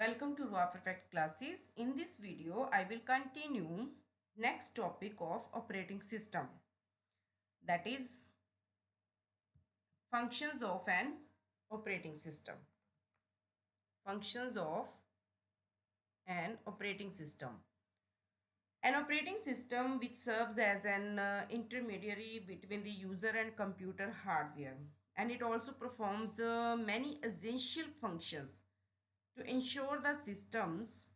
Welcome to Raw Perfect classes. In this video, I will continue next topic of operating system, that is functions of an operating system. Functions of an operating system. An operating system which serves as an intermediary between the user and computer hardware, and it also performs many essential functions to ensure the systems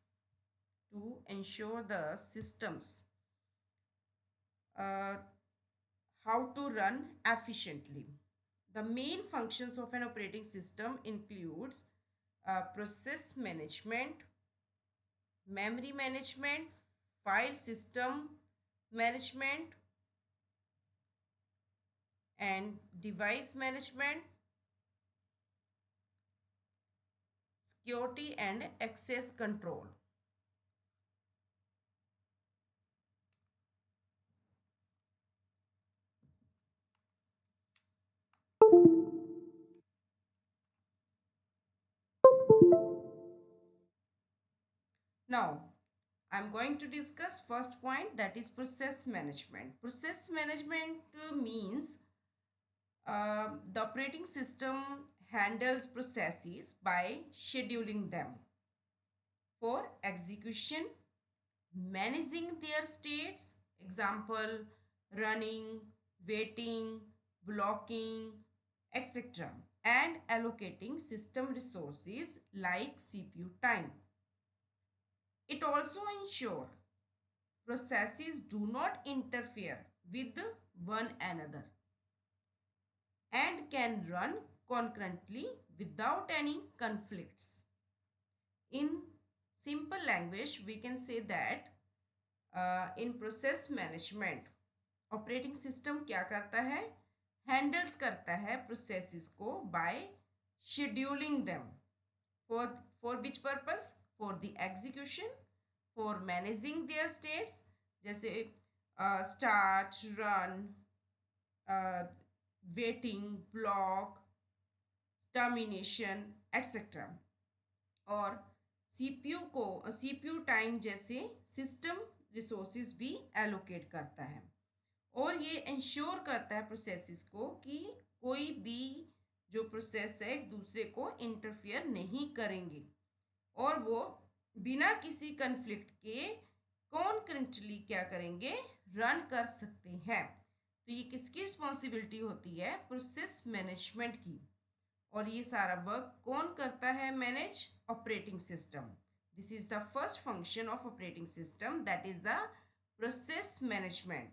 uh, how to run efficiently. The main functions of an operating system includes process management, memory management, file system management, and device management, security and access control. Now, I'm going to discuss first point, that is process management. Process management means the operating system handles processes by scheduling them for execution, managing their states, example, running, waiting, blocking, etc., and allocating system resources like CPU time. It also ensures processes do not interfere with one another and can run concurrently without any conflicts. In simple language, we can say that in process management, operating system क्या करता है, handles करता है processes को by scheduling them for which purpose, for the execution, for managing their states, जैसे start, run, waiting, block, termination etcetera, और CPU time जैसे system resources भी एलोकेट करता है, और ये इंश्योर करता है प्रोसेसेस को कि कोई भी जो प्रोसेस है एक दूसरे को इंटरफियर नहीं करेंगे और वो बिना किसी कन्फ्लिक्ट के कॉन्करेंटली क्या करेंगे, रन कर सकते हैं। तो ये किसकी रिस्पॉन्सिबिलिटी होती है, प्रोसेस मैनेजमेंट की। और ये सारा वर्क कौन करता है, manage, operating system. This is the first function of operating system, that is the process management.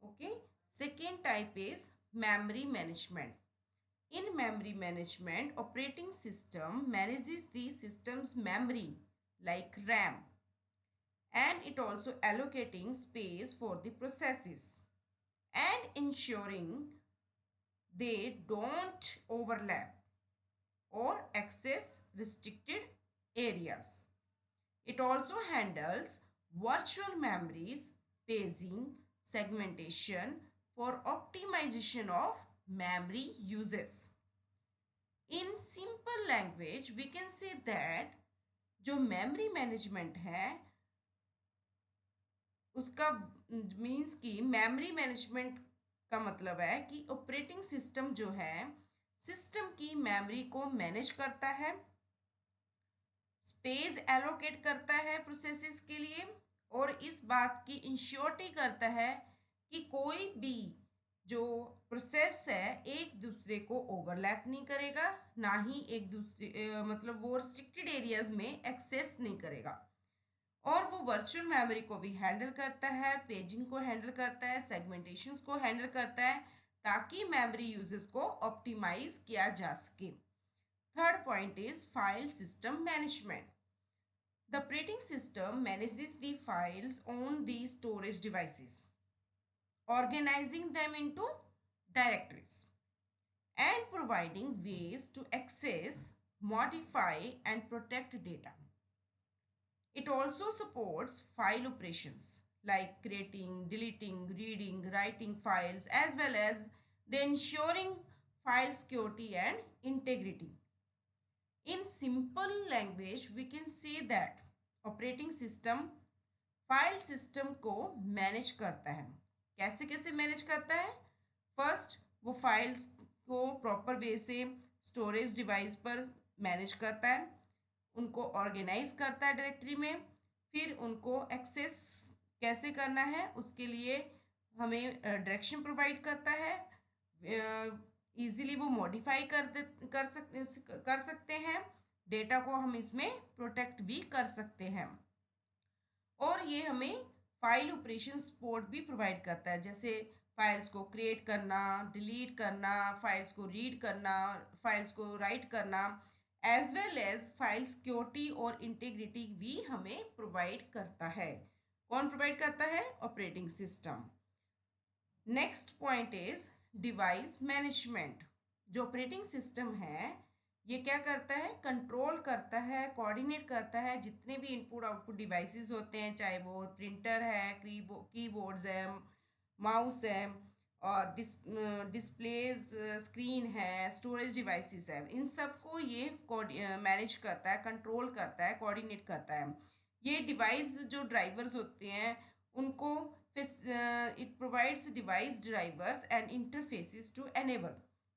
Okay, second type is memory management. In memory management, operating system manages the system's memory like RAM, and it also allocating space for the processes and ensuring they don't overlap or access restricted areas. It also handles virtual memories, paging, segmentation for optimization of memory uses. In simple language, we can say that जो memory management है उसका means कि memory management का मतलब है कि operating system जो है सिस्टम की मेमोरी को मैनेज करता है, स्पेस एलोकेट करता है प्रोसेसेस के लिए, और इस बात की इंश्योरिटी करता है कि कोई भी जो प्रोसेस है एक दूसरे को ओवरलैप नहीं करेगा, ना ही एक दूसरे मतलब वो रिस्ट्रिक्टेड एरियाज में एक्सेस नहीं करेगा, और वो वर्चुअल मेमोरी को भी हैंडल करता है, पेजिंग को हैंडल करता है, सेगमेंटेशंस को हैंडल करता है, ताकि मेमोरी यूजेस को ऑप्टिमाइज किया जा सके। Third point is file system management. The operating system manages the files on the storage devices, organizing them into directories and providing ways to access, modify, and protect data. It also supports file operations like creating, deleting, reading, writing files, as well as the ensuring file security and integrity. In simple language we can say that operating system file system को manage करता है। कैसे कैसे manage करता है? First, वो files को proper way से स्टोरेज डिवाइस पर मैनेज करता है, उनको ऑर्गेनाइज करता है डायरेक्टरी में, फिर उनको एक्सेस कैसे करना है उसके लिए हमें डायरेक्शन प्रोवाइड करता है। इजीली वो मॉडिफाई कर सकते हैं, डेटा को हम इसमें प्रोटेक्ट भी कर सकते हैं। और ये हमें फाइल ऑपरेशन सपोर्ट भी प्रोवाइड करता है, जैसे फाइल्स को क्रिएट करना, डिलीट करना, फाइल्स को रीड करना, फाइल्स को राइट करना, as well as file security और इंटीग्रिटी भी हमें प्रोवाइड करता है। कौन प्रोवाइड करता है? Operating system. Next point is device management. जो ऑपरेटिंग सिस्टम है ये क्या करता है? कंट्रोल करता है, कोऑर्डिनेट करता है जितने भी इनपुट आउटपुट डिवाइसेस होते हैं, चाहे वो प्रिंटर है, कीबोर्ड्स है, माउस है, और डिस्प्लेज स्क्रीन है, स्टोरेज डिवाइसेस है, इन सब को ये मैनेज करता है, कंट्रोल करता है, कोऑर्डिनेट करता है। ये डिवाइस जो ड्राइवर्स होते हैं उनको it provides device drivers and interfaces to enable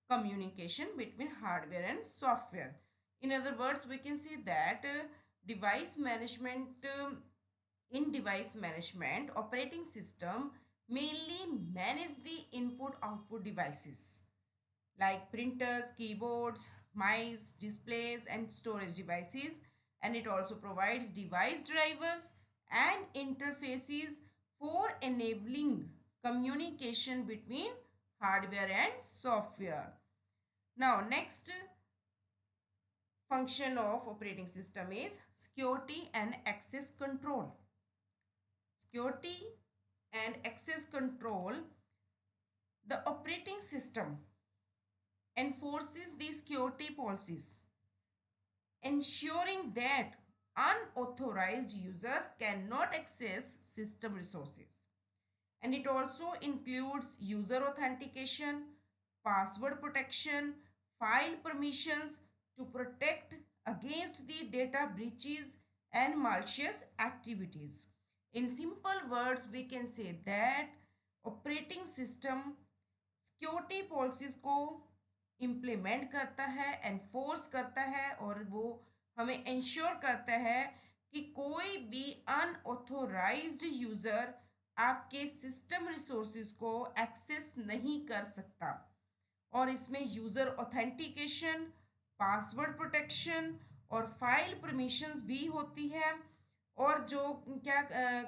communication between hardware and software. In other words, we can see that device management in device management, operating system mainly manage the input output devices like printers, keyboards, mice, displays and storage devices, and it also provides device drivers and interfaces for enabling communication between hardware and software. Now, next function of operating system is security and access control. Security and access control. The operating system enforces the security policies, ensuring that unauthorized users cannot access system resources. And it also includes user authentication, password protection, file permissions to protect against the data breaches and malicious activities. In simple words, we can say that operating system security policies को implement करता है, enforce करता है, और वो हमें ensure करता है कि कोई भी अनऑथोराइज्ड यूज़र आपके सिस्टम रिसोर्सेज को एक्सेस नहीं कर सकता। और इसमें यूज़र ऑथेंटिकेशन, पासवर्ड प्रोटेक्शन और फाइल परमिशंस भी होती है, और जो क्या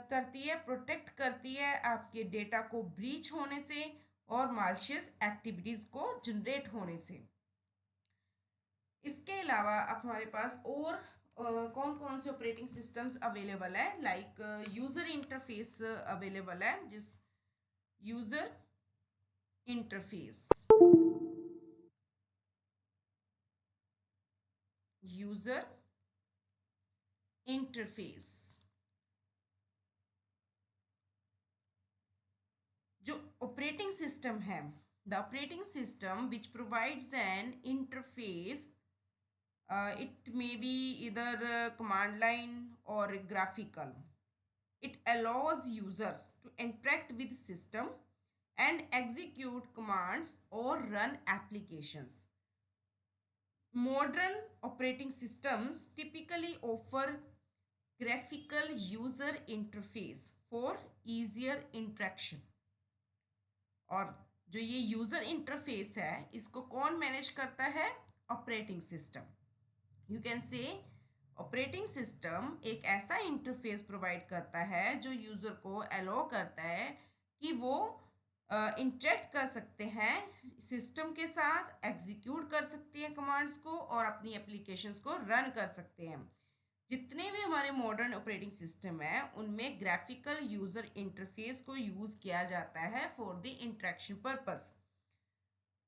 करती है? प्रोटेक्ट करती है आपके डेटा को ब्रीच होने से और मालिशियस एक्टिविटीज़ को जनरेट होने से। इसके अलावा अब हमारे पास और कौन कौन से ऑपरेटिंग सिस्टम्स अवेलेबल है? लाइक यूज़र इंटरफेस अवेलेबल है, जिस यूज़र इंटरफेस यूज़र इंटरफेस जो ऑपरेटिंग सिस्टम है, the operating system which provides N interface, it may be either command line or graphical. It allows users to interact with system and execute commands or run applications. Modern operating systems typically offer graphical user interface for easier interaction. और जो ये user interface है इसको कौन manage करता है? Operating system. You can say operating system एक ऐसा इंटरफेस प्रोवाइड करता है जो यूज़र को अलाउ करता है कि वो इंटरेक्ट कर सकते हैं सिस्टम के साथ, एग्जीक्यूट कर सकते हैं कमांड्स को और अपनी एप्लीकेशंस को रन कर सकते हैं। जितने भी हमारे मॉडर्न ऑपरेटिंग सिस्टम है उनमें ग्राफिकल यूज़र इंटरफेस को यूज़ किया जाता है for the interaction purpose.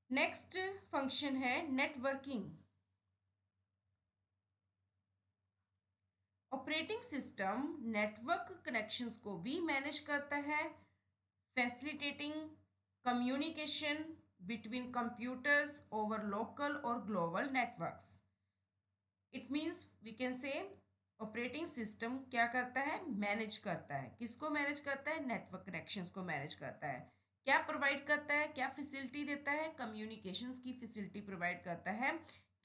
Next function है networking. Operating system network connections को भी मैनेज करता है, facilitating communication between computers over local और global networks. It means we can say operating system क्या करता है, मैनेज करता है। किसको मैनेज करता है? नेटवर्क कनेक्शंस को मैनेज करता है। क्या प्रोवाइड करता है, क्या फैसिलिटी देता है? कम्युनिकेशंस की फैसिलिटी प्रोवाइड करता है।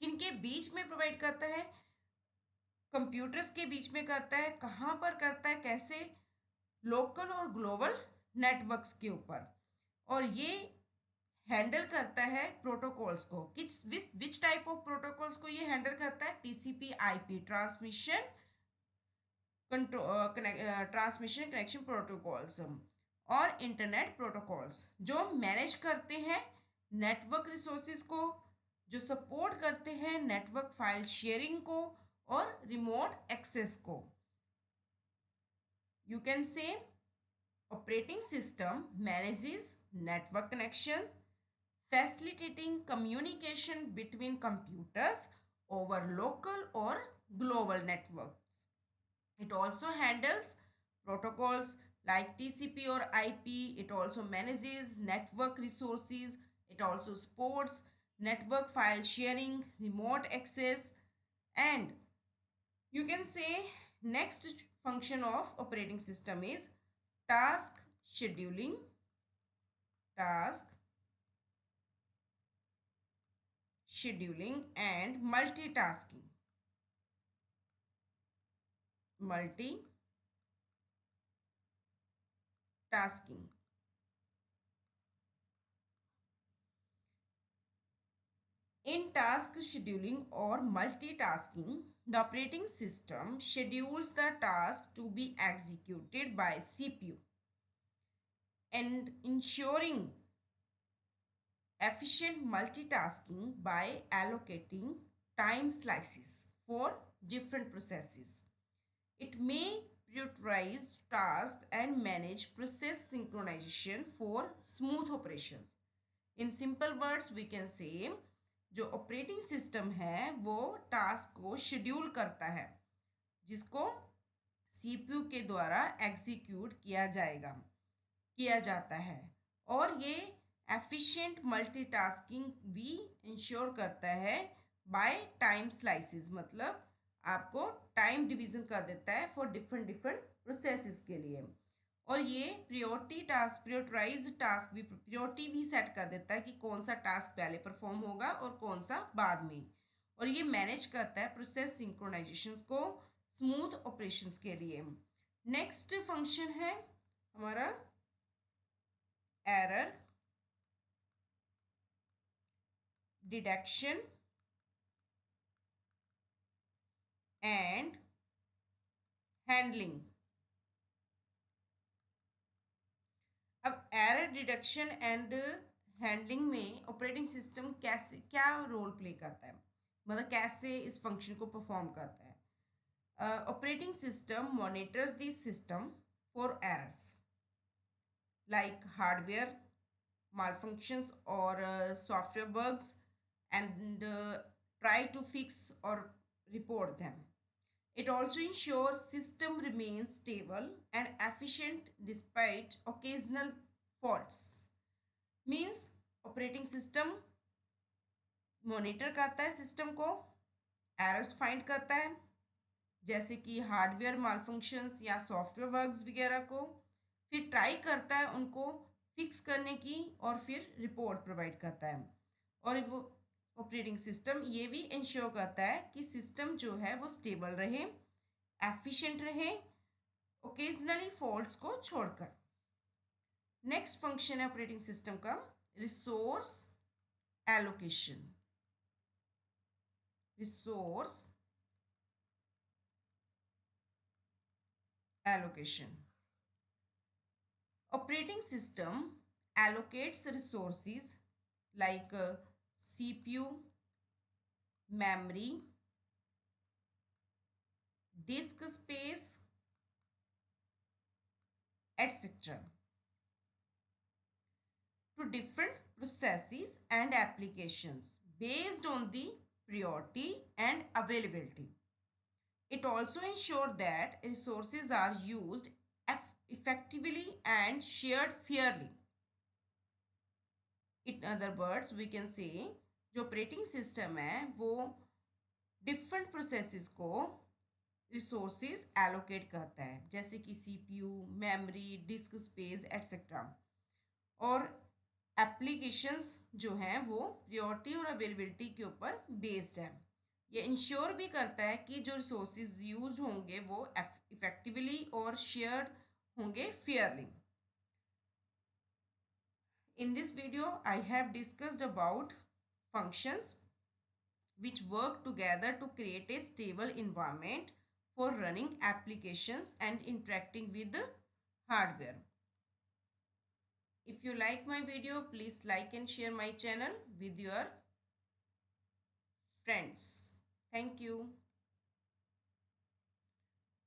किनके बीच में प्रोवाइड करता है? कंप्यूटर्स के बीच में करता है। कहाँ पर करता है, कैसे? लोकल और ग्लोबल नेटवर्क्स के ऊपर। और ये हैंडल करता है प्रोटोकॉल्स को। किस विच टाइप ऑफ प्रोटोकॉल्स को ये हैंडल करता है? TCP IP, transmission transmission connection protocols और इंटरनेट प्रोटोकॉल्स, जो मैनेज करते हैं नेटवर्क रिसोर्सेज को, जो सपोर्ट करते हैं नेटवर्क फाइल शेयरिंग को और रिमोट एक्सेस को। You can say operating system manages network connections, facilitating communication between computers over local or global networks. It also handles protocols like TCP or IP. It also manages network resources. It also supports network file sharing, remote access, and you can say next function of operating system is task scheduling, task scheduling and multitasking. Multitasking. In task scheduling or multitasking, the operating system schedules the task to be executed by CPU and ensuring efficient multitasking by allocating time slices for different processes. It may prioritize tasks and manage process synchronization for smooth operations. In simple words, we can say जो operating system है वो task को schedule करता है, जिसको CPU के द्वारा execute किया जाता है। और ये एफिशिएंट मल्टीटास्किंग भी इंश्योर करता है बाय टाइम स्लाइसेस, मतलब आपको टाइम डिवीजन कर देता है फॉर डिफरेंट डिफरेंट प्रोसेसेस के लिए। और ये प्रियोरिटाइज टास्क भी, प्रियोरिटी भी सेट कर देता है कि कौन सा टास्क पहले परफॉर्म होगा और कौन सा बाद में। और ये मैनेज करता है प्रोसेस सिंक्रोनाइजेशन को स्मूथ ऑपरेशंस के लिए। नेक्स्ट फंक्शन है हमारा एरर डिटेक्शन एंड हैंडलिंग। अब एरर डिटेक्शन एंड हैंडलिंग में ऑपरेटिंग सिस्टम कैसे क्या रोल प्ले करता है, मतलब कैसे इस फंक्शन को परफॉर्म करता है। Operating system monitors this system for errors like hardware malfunctions or software bugs and try to fix or report them. It also ensures system remains stable and efficient despite occasional faults. Means operating system monitor करता है system को, errors find करता है जैसे कि hardware मालफंक्शंस या software bugs वगैरह को, फिर ट्राई करता है उनको फिक्स करने की और फिर रिपोर्ट प्रोवाइड करता है। और वो ऑपरेटिंग सिस्टम ये भी इंश्योर करता है कि सिस्टम जो है वो स्टेबल रहे, एफिशिएंट रहे, ओकेजनली फॉल्ट्स को छोड़कर। नेक्स्ट फंक्शन है ऑपरेटिंग सिस्टम का resource allocation. Resource allocation. Operating system allocates resources like CPU, memory, disk space, etc. to different processes and applications based on the priority and availability. It also ensures that resources are used effectively and shared fairly. In other words, we can say जो operating system है वो different processes को resources allocate करता है, जैसे कि CPU, memory, disc space etcetera. और applications जो हैं वो प्रायोरिटी और अवेलेबिलिटी के ऊपर बेस्ड है। ये इंश्योर भी करता है कि जो रिसोर्सेज यूज होंगे वो इफेक्टिवली और शेयर्ड होंगे Fairlie. In this video, I have discussed about functions which work together to create a stable environment for running applications and interacting with the hardware. If you like my video, please like and share my channel with your friends. Thank you.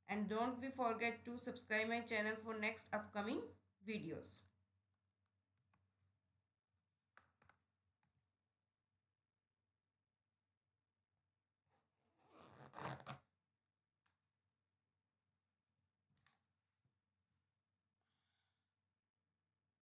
And don't be forget to subscribe my channel for next upcoming videos.